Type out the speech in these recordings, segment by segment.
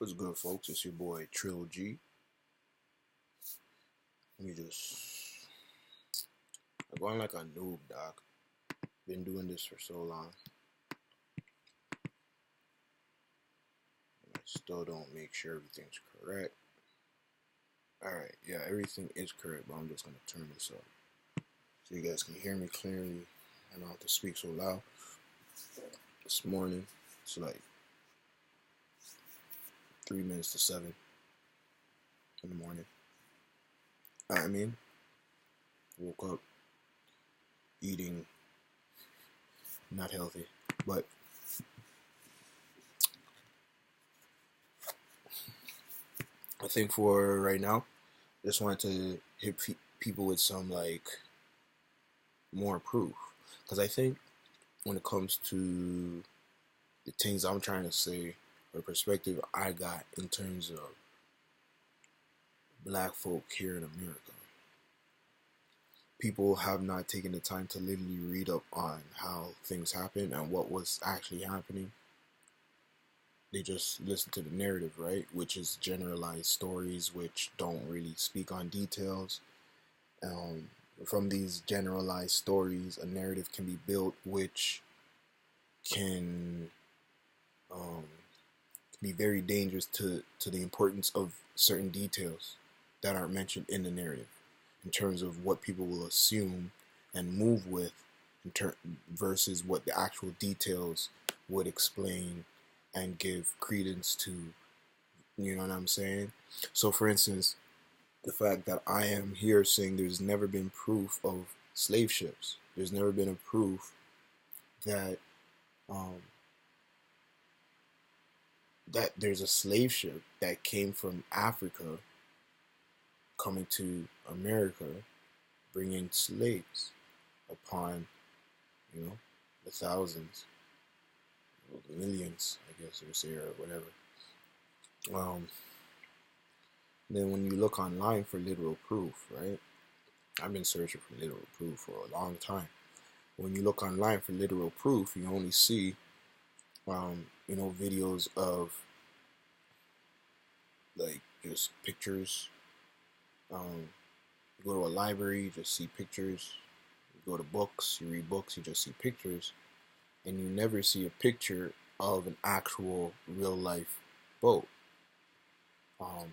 What's good, folks? It's your boy Trill G. I'm going like a noob, dog. Been doing this for so long. I still don't make sure everything's correct. Alright, yeah, everything is correct, but I'm just gonna turn this up so you guys can hear me clearly. I don't have to speak so loud. This morning, it's like 3 minutes to 7 in the morning. Woke up eating not healthy, but I think for right now, just wanted to hit people with some like more proof, because I think when it comes to the things I'm trying to say or the perspective I got in terms of black folk here in America, people have not taken the time to literally read up on how things happen and what was actually happening. They just listen to the narrative, right? Which is generalized stories which don't really speak on details. From these generalized stories, a narrative can be built which can be very dangerous to the importance of certain details that aren't mentioned in the narrative in terms of what people will assume and move with versus what the actual details would explain and give credence to. You know what I'm saying? So for instance, the fact that I am here saying there's never been proof of slave ships. There's never been a proof that that there's a slave ship that came from Africa coming to America, bringing slaves upon, the thousands, the millions, I guess you would say, or whatever. Then when you look online for literal proof, right? I've been searching for literal proof for a long time. When you look online for literal proof, you only see, videos of like just pictures. You go to a library, you just see pictures. You go to books, you read books, you just see pictures, and you never see a picture of an actual real life boat. Well,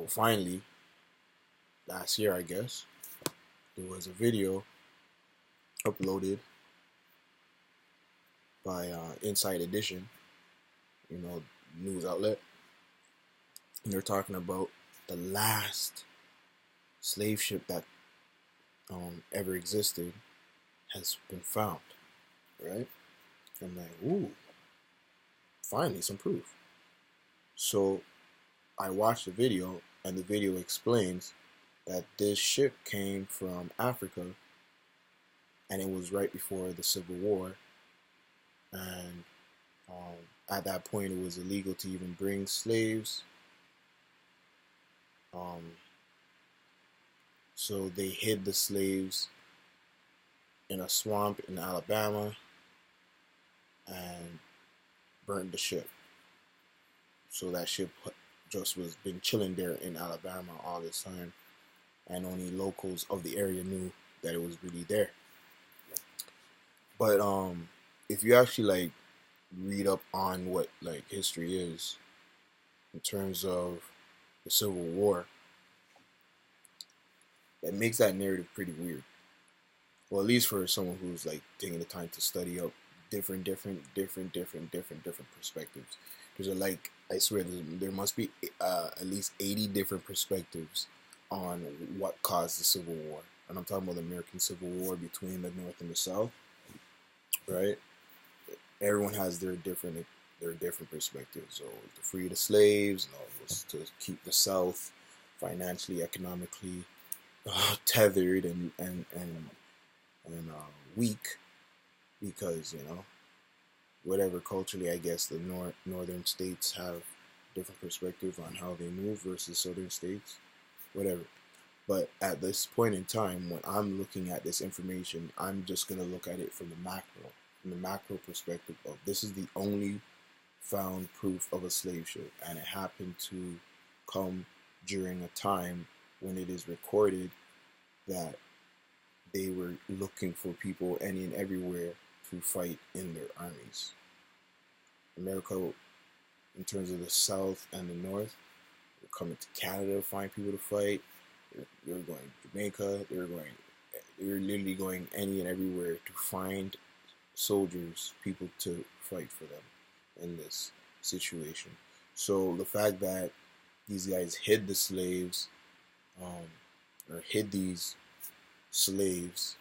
finally, last year, I guess, there was a video uploaded by Inside Edition, news outlet. And they're talking about the last slave ship that ever existed has been found, right? I'm like, ooh, finally some proof. So I watched the video, and the video explains that this ship came from Africa, and it was right before the Civil War, and at that point it was illegal to even bring slaves. So they hid the slaves in a swamp in Alabama and burned the ship. So that ship just was been chilling there in Alabama all this time, and only locals of the area knew that it was really there. But if you actually read up on what history is in terms of the Civil War, that makes that narrative pretty weird. Well, at least for someone who's taking the time to study up different perspectives. There's I swear there must be at least 80 different perspectives on what caused the Civil War. And I'm talking about the American Civil War between the North and the South, right? Everyone has their different perspectives. So to free the slaves, it was to keep the South financially, economically tethered and weak, because whatever culturally, I guess the northern states have different perspective on how they move versus southern states, whatever. But at this point in time, when I'm looking at this information, I'm just gonna look at it from the macro perspective of this is the only found proof of a slave ship, and it happened to come during a time when it is recorded that they were looking for people any and everywhere to fight in their armies. America, in terms of the South and the North, were coming to Canada to find people to fight. They were going to Jamaica. They were literally going any and everywhere to find soldiers, people to fight for them in this situation. So the fact that these guys hid the slaves, or hid these slaves,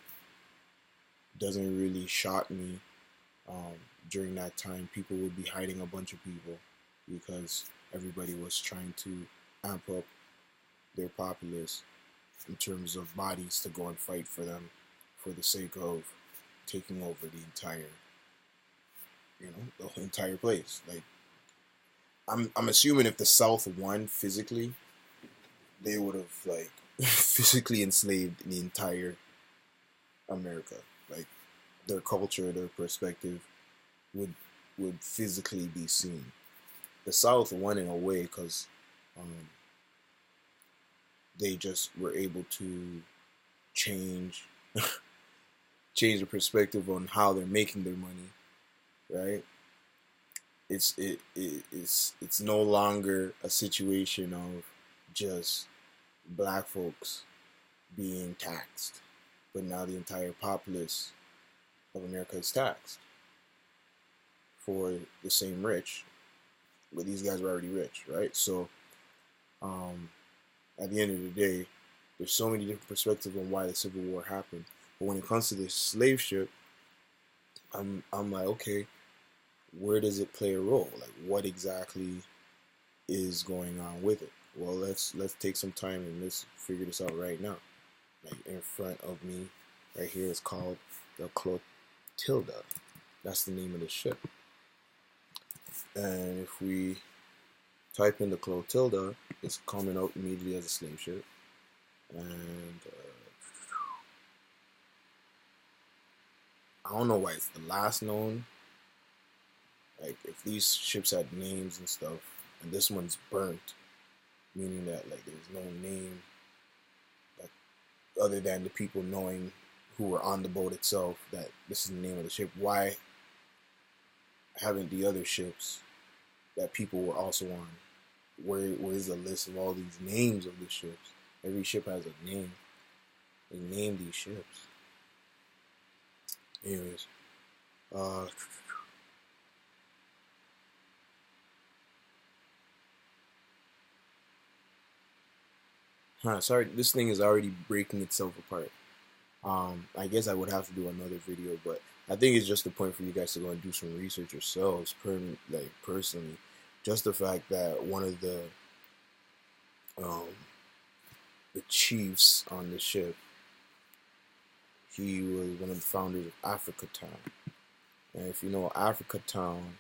doesn't really shock me. During that time, people would be hiding a bunch of people because everybody was trying to amp up their populace in terms of bodies to go and fight for them for the sake of taking over the entire, the whole entire place. Like, I'm assuming if the South won physically, they would have like physically enslaved the entire America. Like, their culture, their perspective would physically be seen. The South won in a way because they just were able to change change the perspective on how they're making their money, right? It's no longer a situation of just black folks being taxed, but now the entire populace of America is taxed for the same rich, but these guys were already rich, right? So at the end of the day, there's so many different perspectives on why the Civil War happened. But when it comes to this slave ship, I'm like, okay, where does it play a role? Like, what exactly is going on with it? Well, let's take some time and let's figure this out right now. Like, in front of me, right here, is called the Clotilda. That's the name of the ship. And if we type in the Clotilda, it's coming out immediately as a slave ship. And I don't know why it's the last known. Like, if these ships had names and stuff, and this one's burnt, meaning that like there's no name that, other than the people knowing who were on the boat itself, that this is the name of the ship. Why haven't the other ships that people were also on? Where is the list of all these names of the ships? Every ship has a name. They name these ships. Anyways, sorry, this thing is already breaking itself apart. I guess I would have to do another video, but I think it's just a point for you guys to go and do some research yourselves, personally. Just the fact that one of the chiefs on the ship, he was one of the founders of Africa Town. And if you know, Africa Town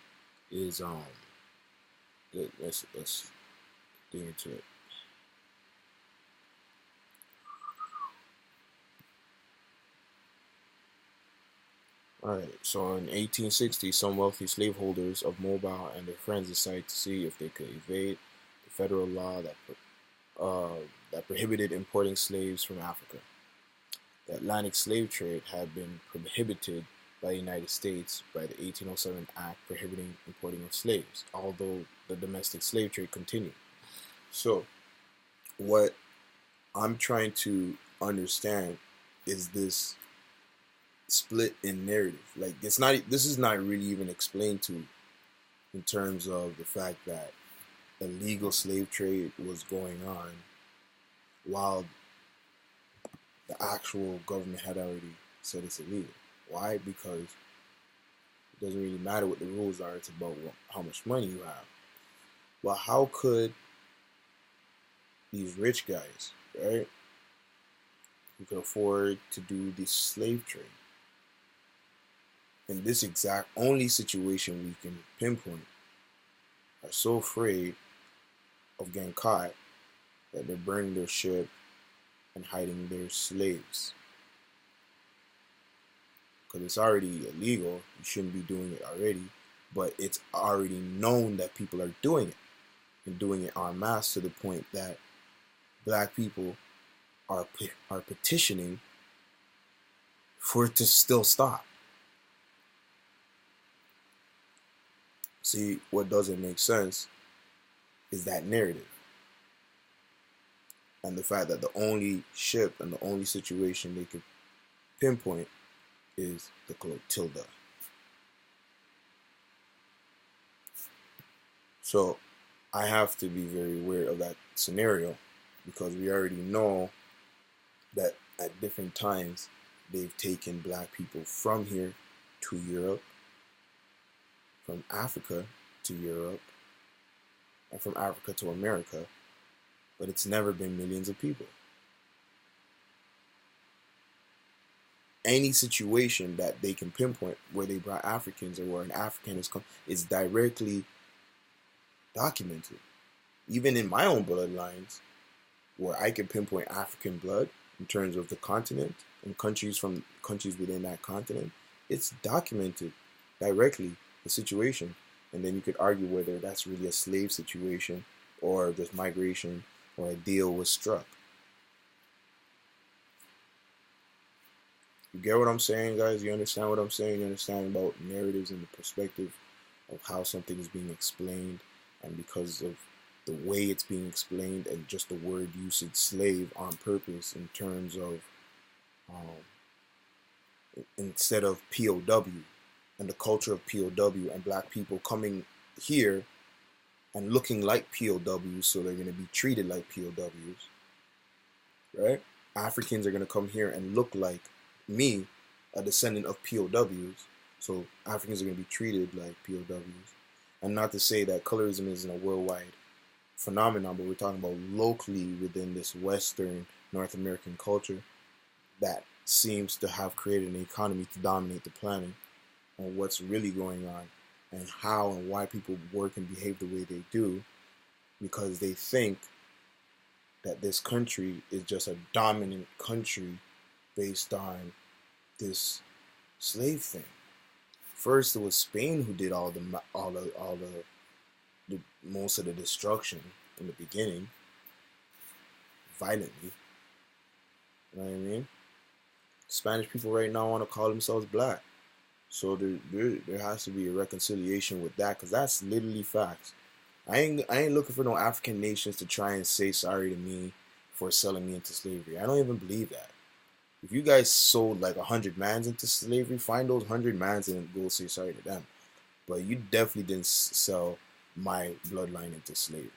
is let's dig into it. Alright, so in 1860, some wealthy slaveholders of Mobile and their friends decided to see if they could evade the federal law that prohibited importing slaves from Africa. The Atlantic slave trade had been prohibited by the United States by the 1807 Act prohibiting importing of slaves, although the domestic slave trade continued. So, what I'm trying to understand is this split in narrative. Like, this is not really even explained to in terms of the fact that illegal slave trade was going on while the actual government had already said it's illegal. Why? Because it doesn't really matter what the rules are. It's about how much money you have. Well, how could these rich guys, right, who could afford to do this slave trade, in this exact only situation we can pinpoint, are so afraid of getting caught that they're burning their ship and hiding their slaves? Because it's already illegal. You shouldn't be doing it already. but it's already known that people are doing it, and doing it en masse, to the point that black people are petitioning for it to still stop. See, what doesn't make sense is that narrative, and the fact that the only ship and the only situation they could pinpoint is the Clotilda. So I have to be very aware of that scenario, because we already know that at different times they've taken black people from here to Europe, from Africa to Europe, and from Africa to America, but it's never been millions of people. Any situation that they can pinpoint where they brought Africans, or where an African has come, is directly documented. Even in my own bloodlines, where I can pinpoint African blood in terms of the continent and countries within that continent, it's documented directly, the situation. And then you could argue whether that's really a slave situation, or just migration, or a deal was struck. You get what I'm saying, guys? You understand what I'm saying? You understand about narratives and the perspective of how something is being explained, and because of the way it's being explained, and just the word usage, slave, on purpose, in terms of instead of POW, and the culture of POW, and black people coming here and looking like POWs, so they're going to be treated like POWs, right? Africans are going to come here and look like me, a descendant of POWs, so Africans are going to be treated like POWs. And not to say that colorism isn't a worldwide phenomenon, but we're talking about locally within this Western North American culture that seems to have created an economy to dominate the planet, and what's really going on, and how and why people work and behave the way they do, because they think that this country is just a dominant country based on this slave thing. First, it was Spain who did all the most of the destruction in the beginning, violently. You know what I mean? Spanish people right now want to call themselves black, so there has to be a reconciliation with that, because that's literally facts. I ain't looking for no African nations to try and say sorry to me for selling me into slavery. I don't even believe that. If you guys sold like 100 mans into slavery, find those 100 mans and go say sorry to them. But you definitely didn't sell my bloodline into slavery.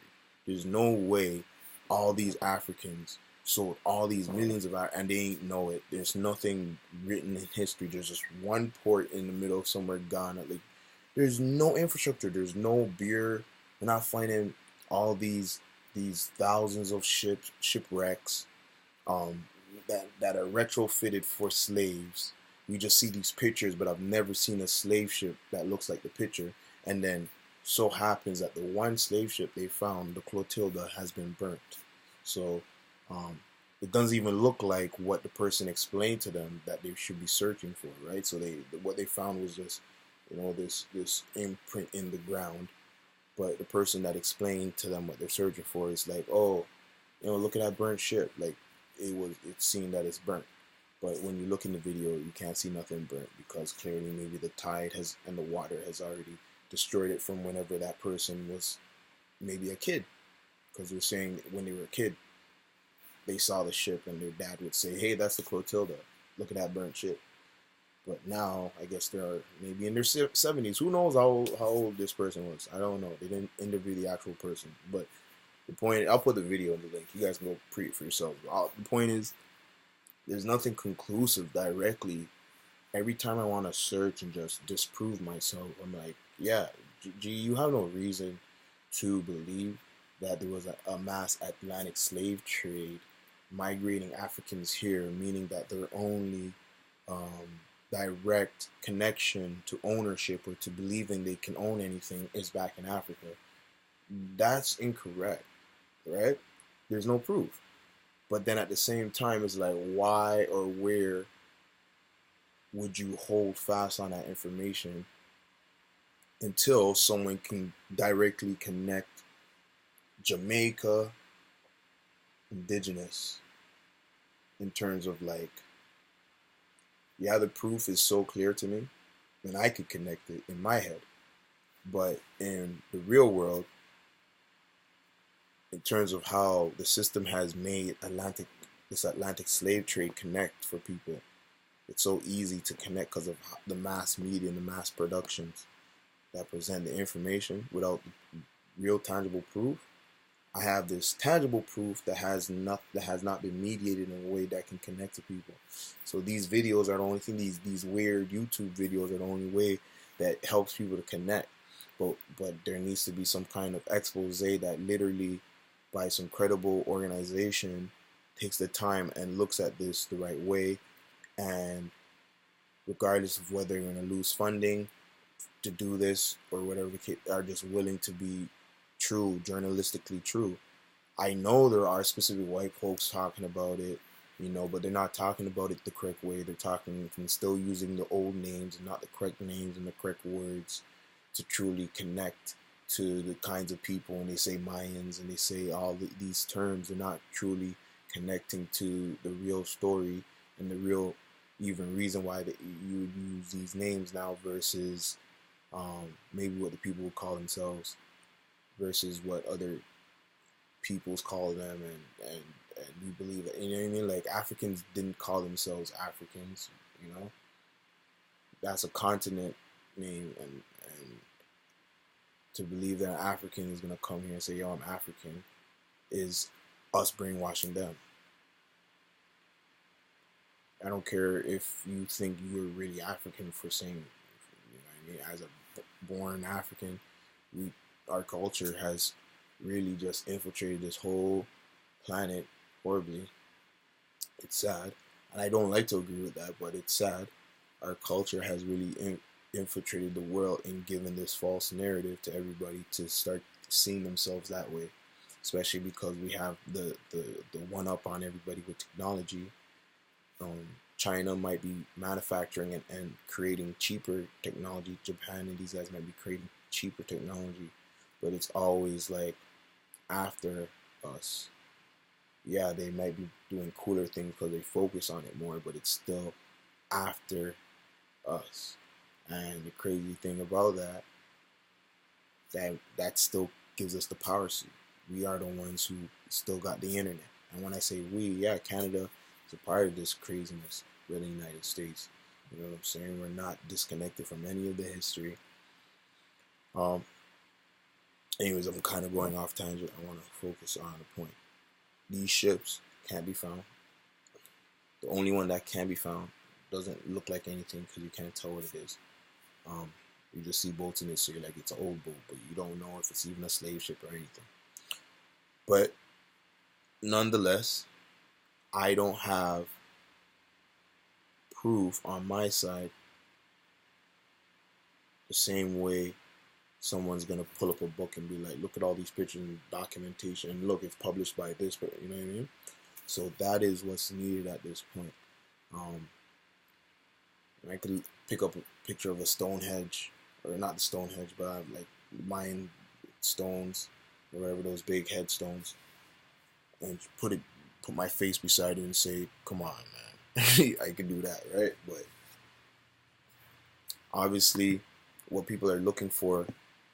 There's no way all these Africans sold all these millions of hours and they ain't know it. There's nothing written in history. There's just one port in the middle of somewhere, Ghana. Like, there's no infrastructure. There's no beer. We're not finding all these thousands of shipwrecks that are retrofitted for slaves. We just see these pictures, but I've never seen a slave ship that looks like the picture. And then so happens that the one slave ship they found, the Clotilda, has been burnt. So it doesn't even look like what the person explained to them that they should be searching for, right? So what they found was just, this imprint in the ground. But the person that explained to them what they're searching for is like, oh, look at that burnt ship. Like, it's seen that it's burnt. But when you look in the video, you can't see nothing burnt, because clearly maybe the tide and the water has already destroyed it from whenever that person was maybe a kid. Because they're saying when they were a kid, they saw the ship and their dad would say, hey, that's the Clotilda. Look at that burnt ship. But now, I guess they're maybe in their 70s. Who knows how old this person was? I don't know. They didn't interview the actual person. But the point, I'll put the video in the link. You guys can go pre it for yourselves. The point is, there's nothing conclusive directly. Every time I want to search and just disprove myself, I'm like, yeah, you have no reason to believe that there was a mass Atlantic slave trade migrating Africans here, meaning that their only direct connection to ownership or to believing they can own anything is back in Africa. That's incorrect, right? There's no proof. But then at the same time, it's like, why or where would you hold fast on that information until someone can directly connect Jamaica indigenous in terms of like, yeah, the proof is so clear to me, and I could connect it in my head. But in the real world, in terms of how the system has made this Atlantic slave trade connect for people, it's so easy to connect because of the mass media and the mass productions that present the information without real tangible proof. I have this tangible proof that has not been mediated in a way that can connect to people. So these videos are the only thing. These weird YouTube videos are the only way that helps people to connect. But there needs to be some kind of expose that literally, by some credible organization, takes the time and looks at this the right way, and regardless of whether you're going to lose funding to do this or whatever the case, are just willing to be true, journalistically true. I know there are specific white folks talking about it, but they're not talking about it the correct way. They're talking and still using the old names and not the correct names and the correct words to truly connect to the kinds of people. And they say Mayans and they say these terms, they're not truly connecting to the real story and the real even reason why you would use these names now versus maybe what the people would call themselves versus what other peoples call them, and we believe it. You know what I mean? Like, Africans didn't call themselves Africans, that's a continent name, and to believe that an African is gonna come here and say, yo, I'm African, is us brainwashing them. I don't care if you think you're really African for saying, as a born African, our culture has really just infiltrated this whole planet horribly. It's sad, and I don't like to agree with that, but it's sad. Our culture has really infiltrated the world and given this false narrative to everybody to start seeing themselves that way, especially because we have the one up on everybody with technology. China might be manufacturing and creating cheaper technology. Japan and these guys might be creating cheaper technology, but it's always like after us. Yeah, they might be doing cooler things because they focus on it more, but it's still after us. And the crazy thing about that still gives us the power suit. We are the ones who still got the internet. And when I say we, yeah, Canada is a part of this craziness with the United States. You know what I'm saying? We're not disconnected from any of the history. Anyways, I'm kind of going off tangent. I want to focus on the point. These ships can't be found. The only one that can be found doesn't look like anything because you can't tell what it is. You just see boats in it, so you're like, it's an old boat, but you don't know if it's even a slave ship or anything. But nonetheless, I don't have proof on my side the same way someone's gonna pull up a book and be like, look at all these pictures and documentation, and look, it's published by this, but you know what I mean? So that is what's needed at this point. I could pick up a picture of a Stonehenge, or not the Stonehenge, but like Mayan stones, or whatever, those big headstones, and put my face beside it and say, come on, man. I can do that, right? But obviously, what people are looking for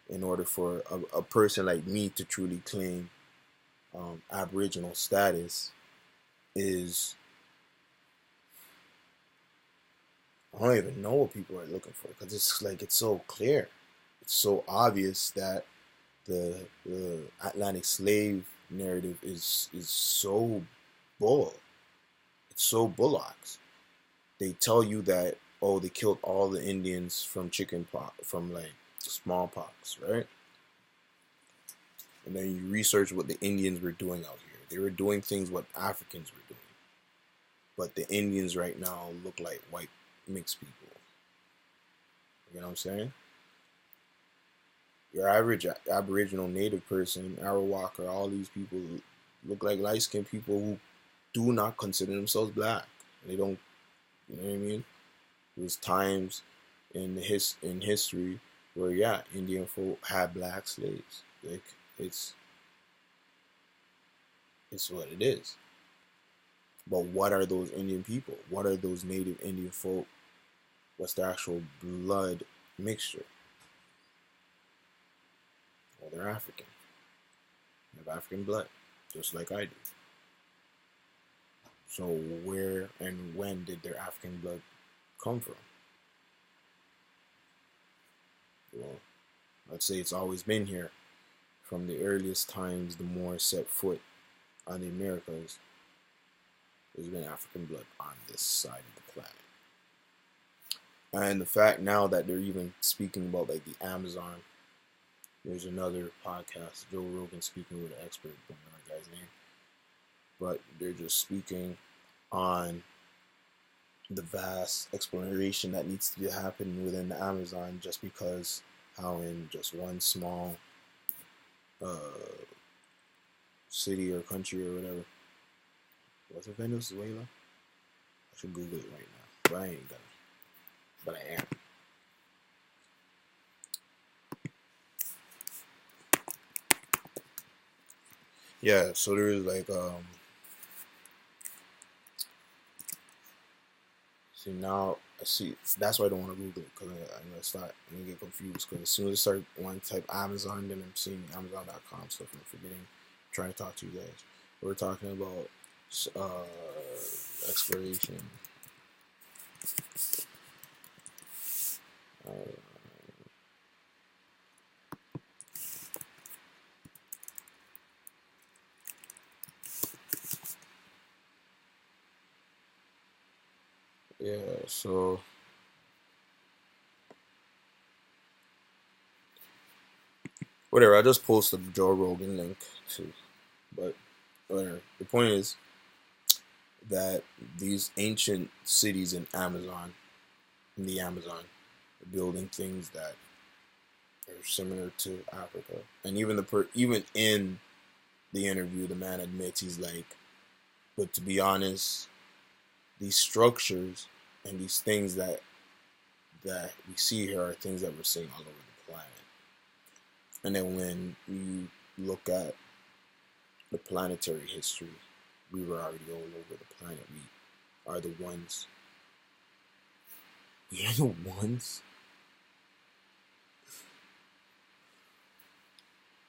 in order for a person like me to truly claim Aboriginal status is, I don't even know what people are looking for, because it's like, it's so clear, it's so obvious that the Atlantic slave narrative is so bull. It's so bullocks. They tell you that, oh, they killed all the Indians from like smallpox, right? And then you research what the Indians were doing out here. They were doing things what Africans were doing. But the Indians right now look like white mixed people. You know what I'm saying? Your average Aboriginal native person, Arawak, all these people look like light-skinned people who do not consider themselves black. They don't, you know what I mean? There was times in history where yeah, Indian folk had black slaves. Like it's it's what it is. But what are those Indian people? What are those native Indian folk? What's their actual blood mixture? Well, they're African. They have African blood, just like I do. So where and when did their African blood come from? Well, let's say it's always been here. From the earliest times the Moors set foot on the Americas, there's been African blood on this side of the planet. And the fact now that they're even speaking about like the Amazon, there's another podcast, Joe Rogan speaking with an expert, don't know that guy's name, but they're just speaking on the vast exploration that needs to happen within the Amazon, just because how in just one small city or country or whatever, was it Venezuela? I should Google it right now, but I ain't gonna. But I am. Yeah, so there's like see now I see that's why I don't want to Google it, because I'm gonna start I'm gonna get confused, because as soon as I start one type Amazon, then I'm seeing Amazon.com stuff and I'm forgetting trying to talk to you guys. We're talking about exploration. Uh, yeah, so whatever. I just posted the Joe Rogan link too, but whatever. The point is that these ancient cities in the Amazon, are building things that are similar to Africa, and even even in the interview, the man admits he's like, but to be honest, these structures and these things that we see here are things that we're seeing all over the planet. And then when you look at the planetary history, we were already all over the planet. We are the ones. We are the ones.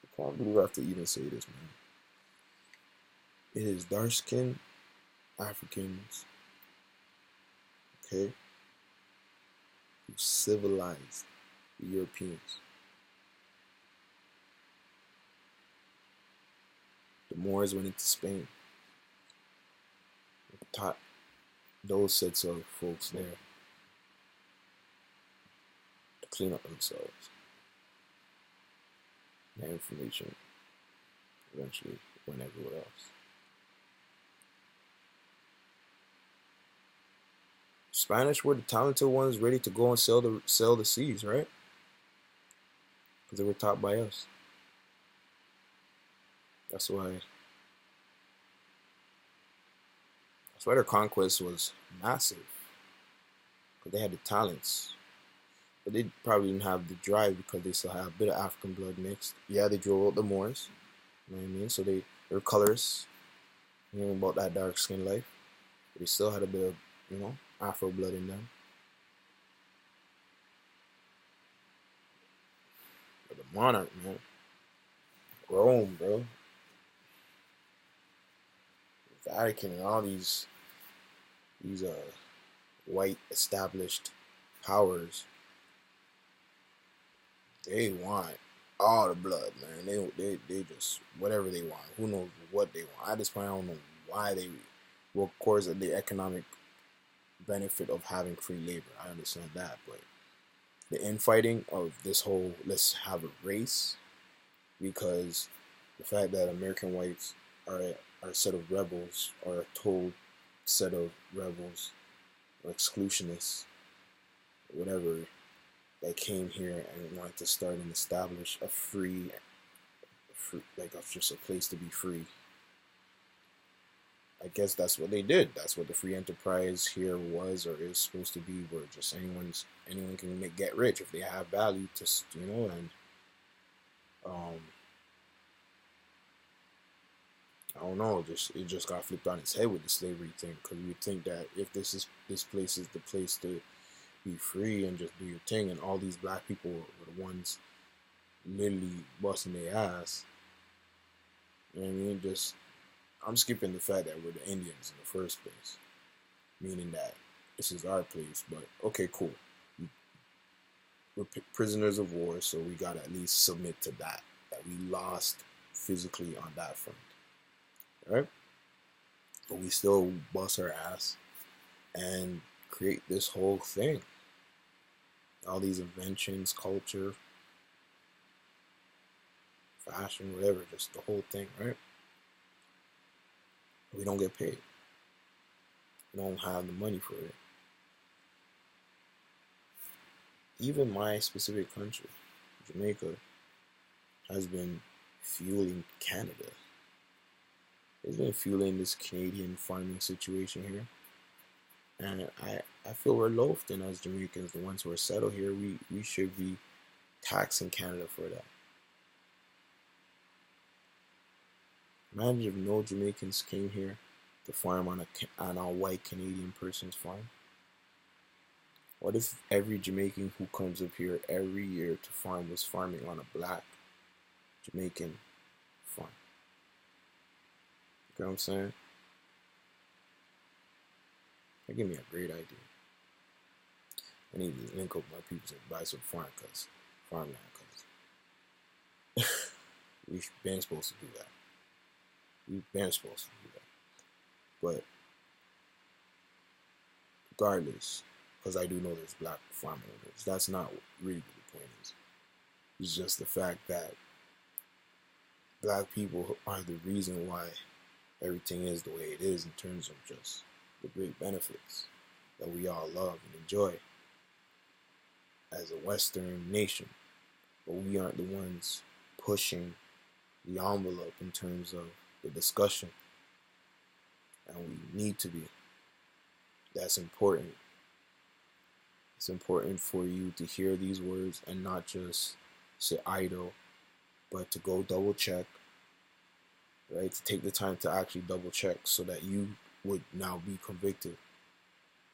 I can't believe I have to even say this, man. It is dark skinned Africans, okay, who civilized the Europeans. The Moors went into Spain, taught those sets of folks there to clean up themselves. That information eventually went everywhere else. Spanish were the talented ones ready to go and sell the seas, right? Because they were taught by us. That's why their conquest was massive. Because they had the talents. But they probably didn't have the drive, because they still had a bit of African blood mixed. Yeah, they drove out the Moors. You know what I mean? So they were colorist. You know about that dark skin life. But they still had a bit of, Afro blood in them. But the monarch, man. Rome, bro. Vatican and all these white established powers, they want all the blood, man. They just whatever they want. Who knows what they want? At this point, I don't know why they. Well, of course, the economic benefit of having free labor, I understand that, but the infighting of this whole let's have a race, because the fact that American whites are a set of rebels, or a told set of rebels or exclusionists, whatever, that came here and wanted to start and establish a free like just a place to be free. I guess that's what they did. That's what the free enterprise here was or is supposed to be, where just anyone can get rich if they have value to and um I don't know, just it just got flipped on its head with the slavery thing, because you would think that if this place is the place to be free and just do your thing, and all these black people were the ones literally busting their ass. You know what I mean? Just I'm skipping the fact that we're the Indians in the first place, meaning that this is our place. But okay, cool. We're prisoners of war, so we gotta at least submit to that we lost physically on that front, right? But we still bust our ass and create this whole thing. All these inventions, culture, fashion, whatever, just the whole thing, right? We don't get paid. We don't have the money for it. Even my specific country, Jamaica, has been fueling Canada. It's been fueling this Canadian farming situation here. And I feel we're loafed in as Jamaicans, the ones who are settled here. We should be taxing Canada for that. Imagine if no Jamaicans came here to farm on a white Canadian person's farm. What if every Jamaican who comes up here every year to farm was farming on a black Jamaican farm? You know what I'm saying? That give me a great idea. I need to link up my people to buy some farmland, because we've been supposed to do that. We've been supposed to do that. But regardless, because I do know there's black farm owners, that's not really what the point is. It's just the fact that black people are the reason why everything is the way it is in terms of just the great benefits that we all love and enjoy as a Western nation. But we aren't the ones pushing the envelope in terms of the discussion. And we need to be. That's important. It's important for you to hear these words and not just sit idle, but to go double check, right? To take the time to actually double check so that you would now be convicted.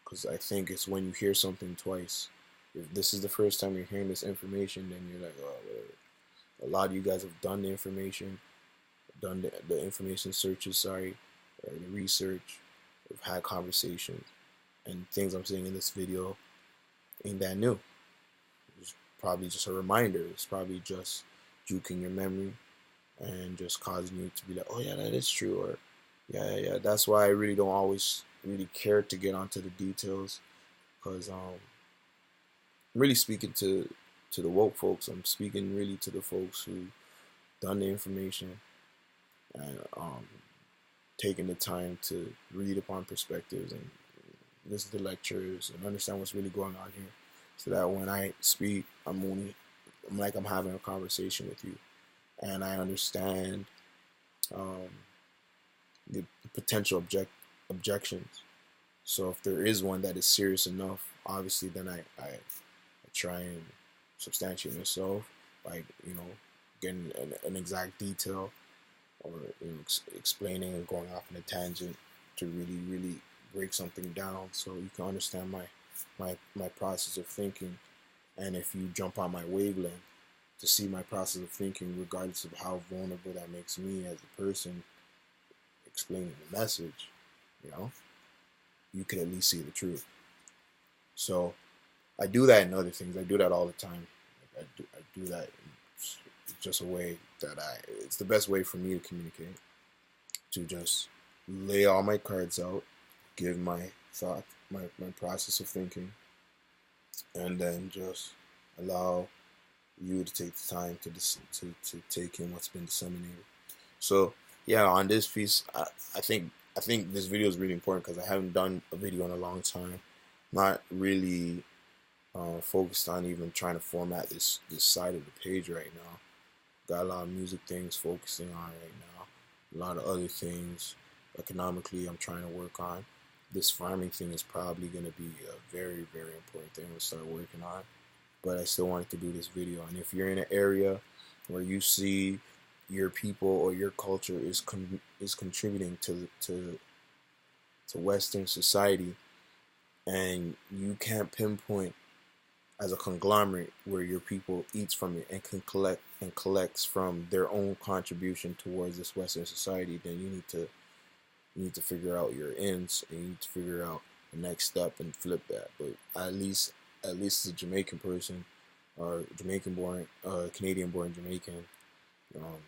Because I think it's when you hear something twice. If this is the first time you're hearing this information, then you're like, oh, whatever. A lot of you guys have done the information, done the information searches, or the research. We've had conversations, and things I'm saying in this video ain't that new. It's probably just a reminder. It's probably just juking your memory and just causing you to be like, oh yeah, that is true, or yeah. That's why I really don't always really care to get onto the details, because I'm really speaking to the woke folks. I'm speaking really to the folks who done the information and taking the time to read upon perspectives and listen to lectures and understand what's really going on here, so that when I speak, I'm like I'm having a conversation with you, and I understand the potential objections. So if there is one that is serious enough, obviously then I try and substantiate myself by getting an exact detail, or explaining and going off on a tangent to really break something down so you can understand my process of thinking. And if you jump on my wavelength to see my process of thinking, regardless of how vulnerable that makes me as a person explaining the message, you can at least see the truth. So I do that in other things. I do that all the time. I do that. It's just a way that it's the best way for me to communicate, to just lay all my cards out, give my thought, my process of thinking, and then just allow you to take the time to take in what's been disseminated. So yeah, on this piece, I think this video is really important because I haven't done a video in a long time. Not really focused on even trying to format this side of the page right now. Got a lot of music things focusing on right now. A lot of other things economically I'm trying to work on. This farming thing is probably going to be a very, very important thing to start working on. But I still wanted to do this video. And if you're in an area where you see your people or your culture is contributing to Western society, and you can't pinpoint as a conglomerate where your people eats from it and can collect and collects from their own contribution towards this Western society, then you need to figure out your ends, and you need to figure out the next step and flip that. But at least as a Jamaican person, or Jamaican born, Canadian born Jamaican, um,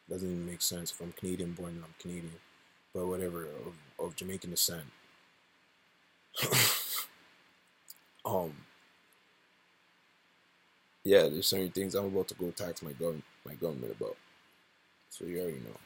doesn't even make sense if I'm Canadian born and I'm Canadian, but whatever, of Jamaican descent. um, yeah, there's certain things I'm about to go tax my government about. So you already know.